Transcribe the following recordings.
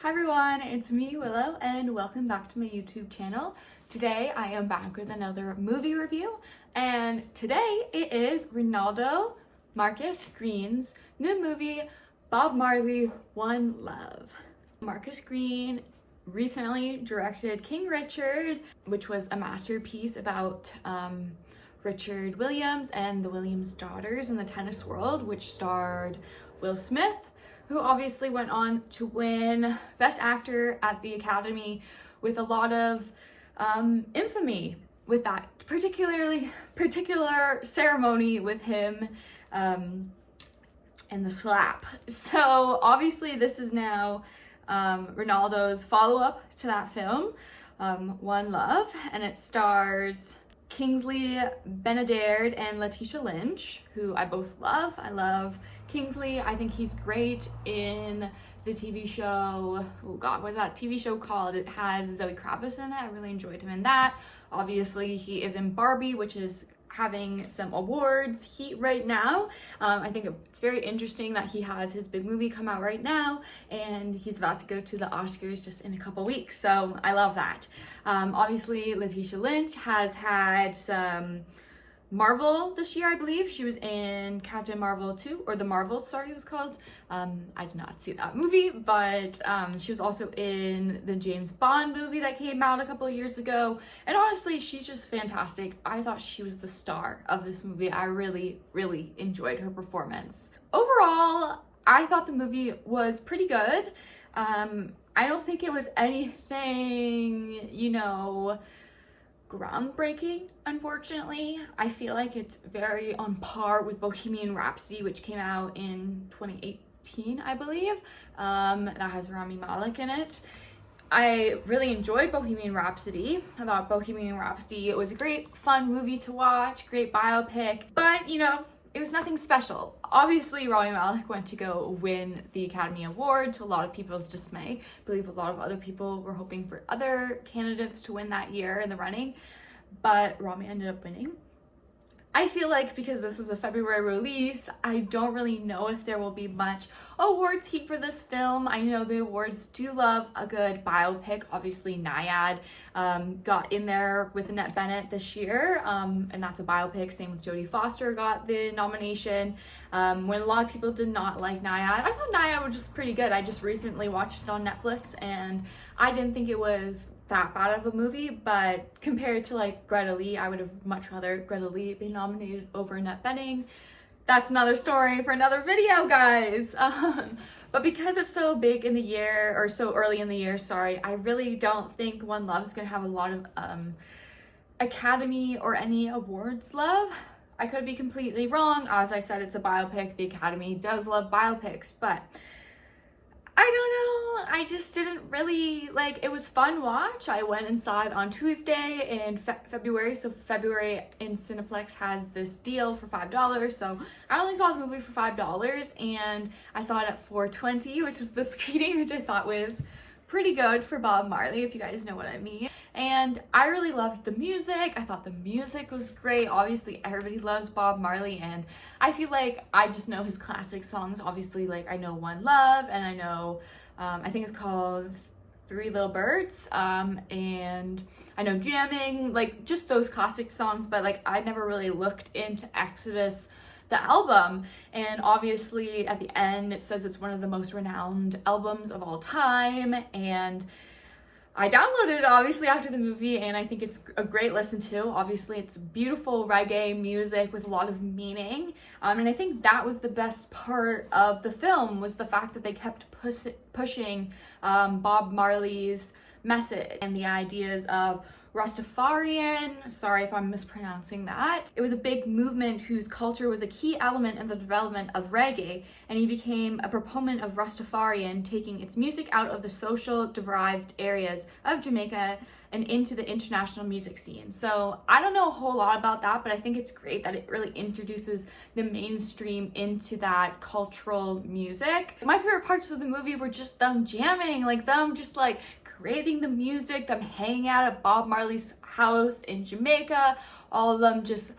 Hi everyone, it's me, Willow, and welcome back to my YouTube channel. Today I am back with another movie review, and today it is Ronaldo Marcus Green's new movie, Bob Marley One Love. Marcus Green recently directed King Richard, which was a masterpiece about Richard Williams and the Williams daughters in the tennis world, which starred Will Smith, who obviously went on to win Best Actor at the Academy with a lot of infamy with that particular ceremony with him and the slap. So obviously this is now Ronaldo's follow-up to that film, One Love, and it stars Kingsley Ben-adir and Letitia Lynch, who I both love. I love Kingsley. I think he's great in the TV show. Oh God, what's that TV show called? It has Zoe Kravitz in it. I really enjoyed him in that. Obviously, he is in Barbie, which is having some awards heat right now. I think it's very interesting that he has his big movie come out right now, and he's about to go to the Oscars just in a couple weeks. So I love that. Obviously, Letitia Lynch has had some Marvel this year, I believe. She was in Captain Marvel 2, or The Marvels, sorry, it was called. I did not see that movie, but she was also in the James Bond movie that came out a couple of years ago. And honestly, she's just fantastic. I thought she was the star of this movie. I really, really enjoyed her performance. Overall, I thought the movie was pretty good. I don't think it was anything, groundbreaking, unfortunately. I feel like it's very on par with Bohemian Rhapsody, which came out in 2018, I believe. That has Rami Malek in it. I really enjoyed Bohemian Rhapsody. I thought Bohemian Rhapsody was a great, fun movie to watch, great biopic, but it was nothing special. Obviously, Rami Malek went to go win the Academy Award, to a lot of people's dismay. I believe a lot of other people were hoping for other candidates to win that year in the running, but Rami ended up winning. I feel like because this was a February release, I don't really know if there will be much awards heat for this film. I know the awards do love a good biopic. Obviously, Nyad got in there with Annette Benet this year, and that's a biopic. Same with Jodie Foster got the nomination. When a lot of people did not like Nyad, I thought Nyad was just pretty good. I just recently watched it on Netflix, and I didn't think it was that bad of a movie, but compared to like Greta Lee, I would have much rather Greta Lee be nominated over Annette Bening. That's another story for another video, guys. But because it's so big in the year, or so early in the year, sorry, I really don't think One Love is gonna have a lot of Academy or any awards love. I could be completely wrong. As I said, it's a biopic. The Academy does love biopics, but I don't know, I just didn't really, it was fun watch. I went and saw it on Tuesday in February, so February in Cineplex has this deal for $5, so I only saw the movie for $5, and I saw it at 4:20, which is the screening, which I thought was pretty good for Bob Marley, if you guys know what I mean. And I really loved the music. I thought the music was great. Obviously, everybody loves Bob Marley, and I feel like I just know his classic songs. Obviously, I know One Love, and I know, I think it's called Three Little Birds, and I know Jamming, just those classic songs, but I never really looked into Exodus, the album, and obviously at the end it says it's one of the most renowned albums of all time, and I downloaded it obviously after the movie, and I think it's a great listen to. Obviously it's beautiful reggae music with a lot of meaning, and I think that was the best part of the film, was the fact that they kept pushing Bob Marley's message and the ideas of Rastafarian, sorry if I'm mispronouncing that. It was a big movement whose culture was a key element in the development of reggae, and he became a proponent of Rastafarian, taking its music out of the social derived areas of Jamaica and into the international music scene. So I don't know a whole lot about that, but I think it's great that it really introduces the mainstream into that cultural music. My favorite parts of the movie were just them jamming, them just creating the music, them hanging out at Bob Marley's house in Jamaica, all of them just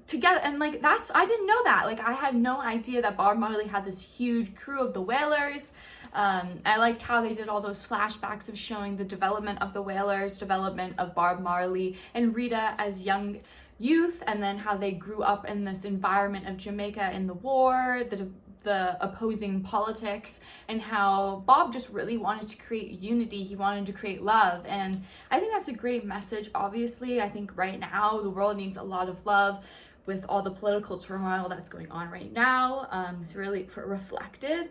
together, and that's, I didn't know that. I had no idea that Bob Marley had this huge crew of the Wailers. I liked how they did all those flashbacks of showing the development of the Wailers, development of Bob Marley and Rita as young youth, and then how they grew up in this environment of Jamaica in the war, the opposing politics, and how Bob just really wanted to create unity. He wanted to create love, and I think that's a great message. Obviously, I think right now the world needs a lot of love with all the political turmoil that's going on right now. It's really reflective.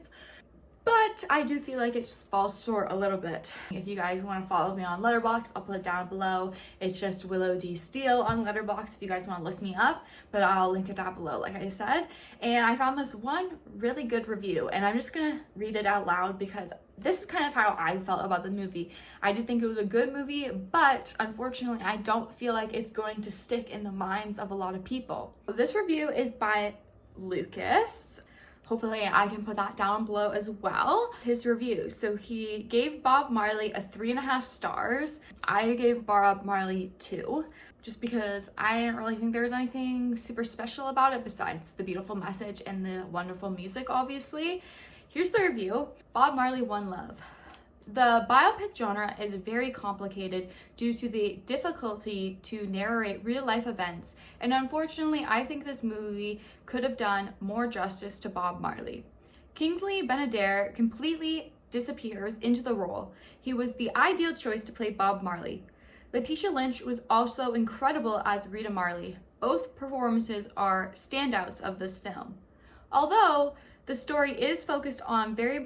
But I do feel like it just falls short a little bit. If you guys want to follow me on Letterboxd, I'll put it down below. It's just Willow D. Steele on Letterboxd if you guys want to look me up, but I'll link it down below like I said. And I found this one really good review, and I'm just gonna read it out loud because this is kind of how I felt about the movie. I did think it was a good movie, but unfortunately I don't feel like it's going to stick in the minds of a lot of people. This review is by Lucas. Hopefully I can put that down below as well. His review. So he gave Bob Marley a 3.5 stars. I gave Bob Marley 2, just because I didn't really think there was anything super special about it besides the beautiful message and the wonderful music, obviously. Here's the review. Bob Marley One Love. The biopic genre is very complicated due to the difficulty to narrate real-life events, and unfortunately, I think this movie could have done more justice to Bob Marley. Kingsley Ben-adir completely disappears into the role. He was the ideal choice to play Bob Marley. Letitia Lynch was also incredible as Rita Marley. Both performances are standouts of this film. Although the story is focused on very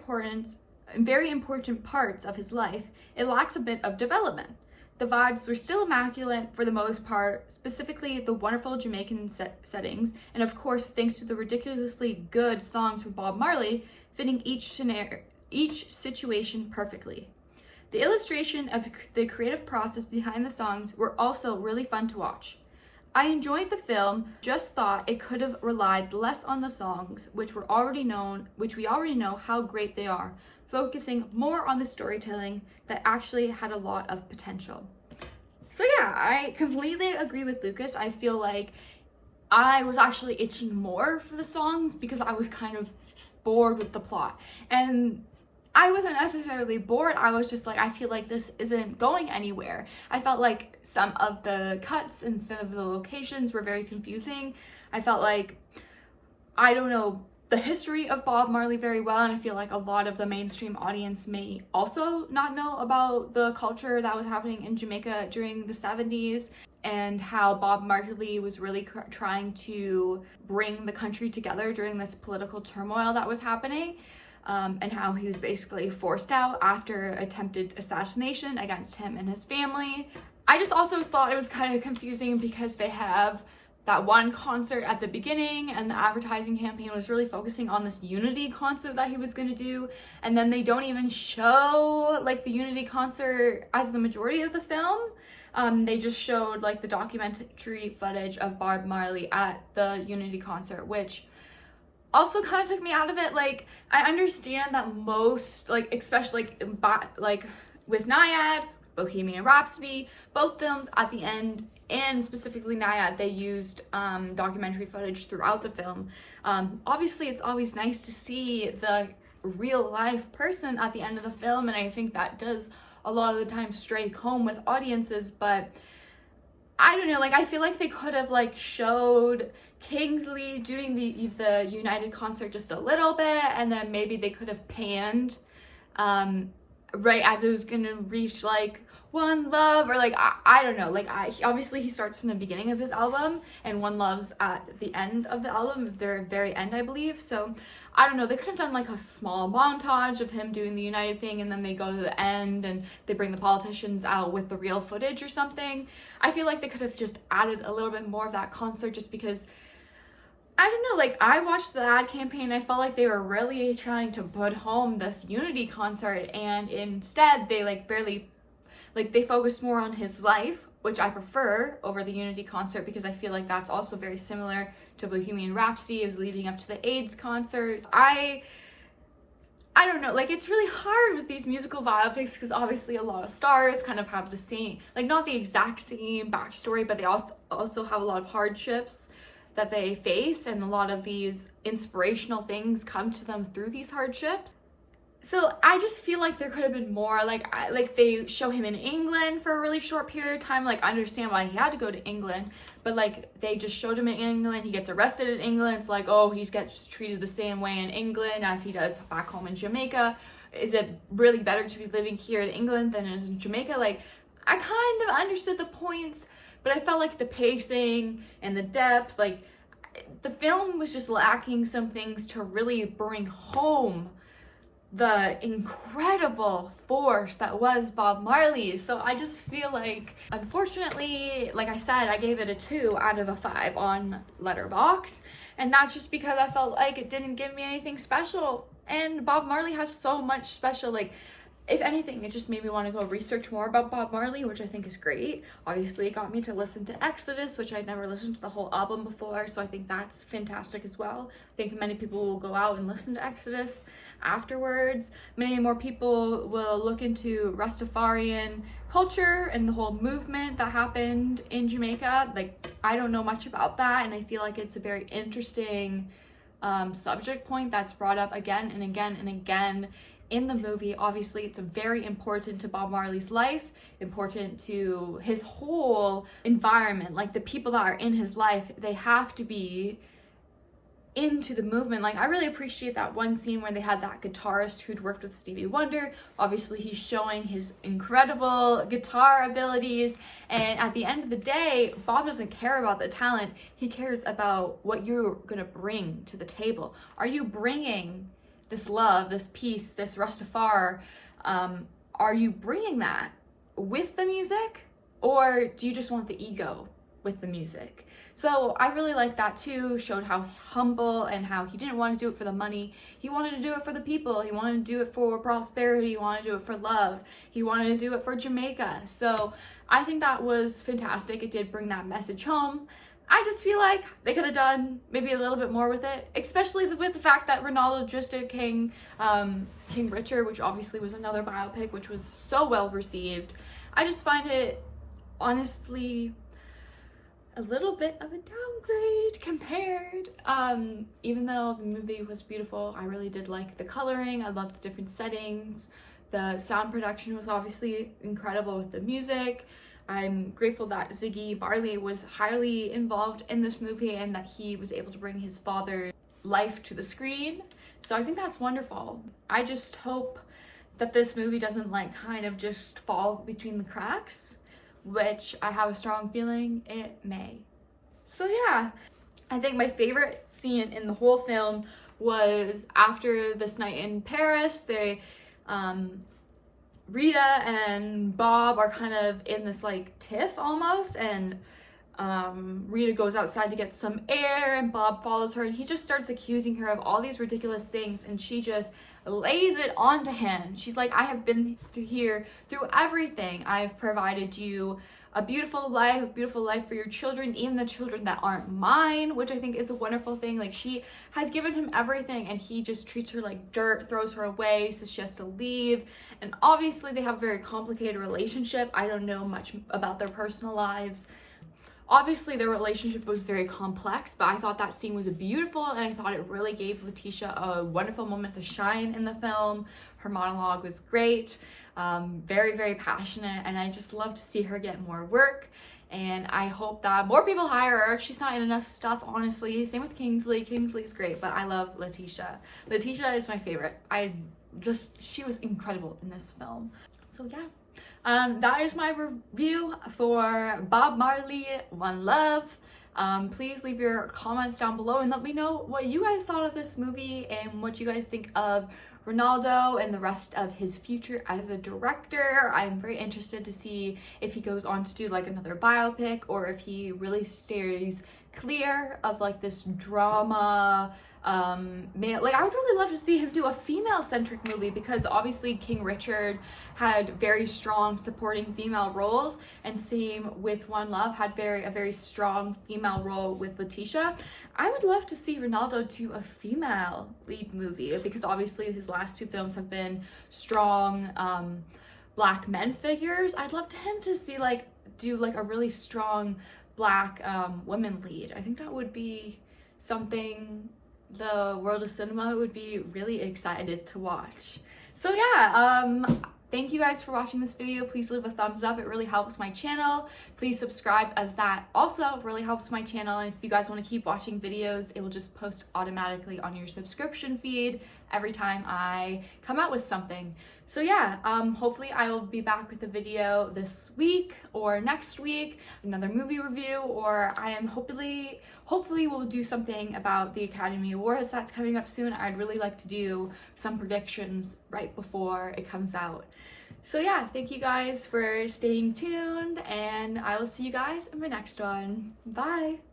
important parts of his life, it lacks a bit of development. The vibes were still immaculate for the most part, specifically the wonderful Jamaican settings, and of course thanks to the ridiculously good songs from Bob Marley, fitting each situation perfectly. The illustration of the creative process behind the songs were also really fun to watch. I enjoyed the film, just thought it could have relied less on the songs, which we already know how great they are, focusing more on the storytelling that actually had a lot of potential. So yeah, I completely agree with Lucas. I feel like I was actually itching more for the songs because I was kind of bored with the plot. And I wasn't necessarily bored, I was just like, I feel like this isn't going anywhere. I felt like some of the cuts instead of the locations were very confusing. I felt like, I don't know the history of Bob Marley very well, and I feel like a lot of the mainstream audience may also not know about the culture that was happening in Jamaica during the 70s and how Bob Marley was really trying to bring the country together during this political turmoil that was happening. And how he was basically forced out after attempted assassination against him and his family. I just also thought it was kind of confusing because they have that one concert at the beginning and the advertising campaign was really focusing on this unity concert that he was going to do, and then they don't even show like the unity concert as the majority of the film. They just showed like the documentary footage of Bob Marley at the unity concert, which also kind of took me out of it. Like, I understand that most, like, especially like with Naiad, Bohemian Rhapsody, both films at the end, and specifically Naiad, they used documentary footage throughout the film. Obviously, it's always nice to see the real life person at the end of the film, and I think that does a lot of the time strike home with audiences, but I don't know, like, I feel like they could have like showed Kingsley doing the United concert just a little bit, and then maybe they could have panned right as it was gonna reach like One Love, or like I don't know, like obviously he starts from the beginning of his album and One Love's at the end of the album, their very end, I believe. So I don't know, they could have done like a small montage of him doing the United thing, and then they go to the end and they bring the politicians out with the real footage or something. I feel like they could have just added a little bit more of that concert, just because I don't know, like, I watched the ad campaign, I felt like they were really trying to put home this unity concert, and instead they like barely, like, they focused more on his life, which I prefer over the unity concert because I feel like that's also very similar to Bohemian Rhapsody. It was leading up to the AIDS concert. I don't know, like, it's really hard with these musical biopics because obviously a lot of stars kind of have the same, like, not the exact same backstory, but they also have a lot of hardships that they face, and a lot of these inspirational things come to them through these hardships. So I just feel like there could have been more. Like they show him in England for a really short period of time. Like, I understand why he had to go to England, but like they just showed him in England. He gets arrested in England. It's like, oh, he gets treated the same way in England as he does back home in Jamaica. Is it really better to be living here in England than it is in Jamaica? Like, I kind of understood the points, but I felt like the pacing and the depth, like the film was just lacking some things to really bring home the incredible force that was Bob Marley. So I just feel like, unfortunately, like I said, I gave it a 2 out of a 5 on Letterboxd, and that's just because I felt like it didn't give me anything special. And Bob Marley has so much special, like, if anything, it just made me want to go research more about Bob Marley, which I think is great. Obviously, it got me to listen to Exodus, which I'd never listened to the whole album before, so I think that's fantastic as well. I think many people will go out and listen to Exodus afterwards. Many more people will look into Rastafarian culture and the whole movement that happened in Jamaica. Like, I don't know much about that, and I feel like it's a very interesting subject point that's brought up again and again and again in the movie. Obviously, it's very important to Bob Marley's life, important to his whole environment. Like, the people that are in his life, they have to be into the movement. Like, I really appreciate that one scene where they had that guitarist who'd worked with Stevie Wonder. Obviously, he's showing his incredible guitar abilities, and at the end of the day, Bob doesn't care about the talent. He cares about what you're gonna bring to the table. Are you bringing this love, this peace, this Rastafari? Are you bringing that with the music, or do you just want the ego with the music? So I really liked that too. Showed how humble and how he didn't want to do it for the money. He wanted to do it for the people. He wanted to do it for prosperity. He wanted to do it for love. He wanted to do it for Jamaica. So I think that was fantastic. It did bring that message home. I just feel like they could have done maybe a little bit more with it, especially with the fact that Ronaldo just did King Richard, which obviously was another biopic, which was so well received. I just find it, honestly, a little bit of a downgrade compared. Even though the movie was beautiful, I really did like the coloring. I loved the different settings. The sound production was obviously incredible with the music. I'm grateful that Ziggy Marley was highly involved in this movie and that he was able to bring his father's life to the screen. So I think that's wonderful. I just hope that this movie doesn't like kind of just fall between the cracks, which I have a strong feeling it may. So yeah, I think my favorite scene in the whole film was after this night in Paris. They Rita and Bob are kind of in this like tiff almost, and Rita goes outside to get some air and Bob follows her, and he just starts accusing her of all these ridiculous things, and she just lays it onto him. She's like, I have been here through everything. I've provided you a beautiful life for your children, even the children that aren't mine, which I think is a wonderful thing. Like, she has given him everything and he just treats her like dirt, throws her away, says she has to leave. And obviously they have a very complicated relationship. I don't know much about their personal lives. Obviously their relationship was very complex, but I thought that scene was beautiful, and I thought it really gave Letitia a wonderful moment to shine in the film. Her monologue was great, very, very passionate, and I just love to see her get more work, and I hope that more people hire her. She's not in enough stuff, honestly. Same with Kingsley. Kingsley's great, but I love Letitia. Letitia is my favorite. She was incredible in this film. So yeah. That is my review for Bob Marley One Love. Please leave your comments down below and let me know what you guys thought of this movie and what you guys think of Ronaldo and the rest of his future as a director. I'm very interested to see if he goes on to do like another biopic, or if he really stays clear of like this drama male. Like, I would really love to see him do a female-centric movie, because obviously King Richard had very strong supporting female roles, and same with One Love had a very strong female role with Letitia. I would love to see Ronaldo do a female lead movie, because obviously his last 2 films have been strong black men figures. I'd love him to see do a really strong black women lead. I think that would be something the world of cinema would be really excited to watch. So yeah, thank you guys for watching this video. Please leave a thumbs up. It really helps my channel. Please subscribe, as that also really helps my channel. And if you guys want to keep watching videos, it will just post automatically on your subscription feed every time I come out with something. So yeah, hopefully I will be back with a video this week or next week, another movie review, or I am hopefully we'll do something about the Academy Awards that's coming up soon. I'd really like to do some predictions right before it comes out. So yeah, thank you guys for staying tuned, and I will see you guys in my next one. Bye!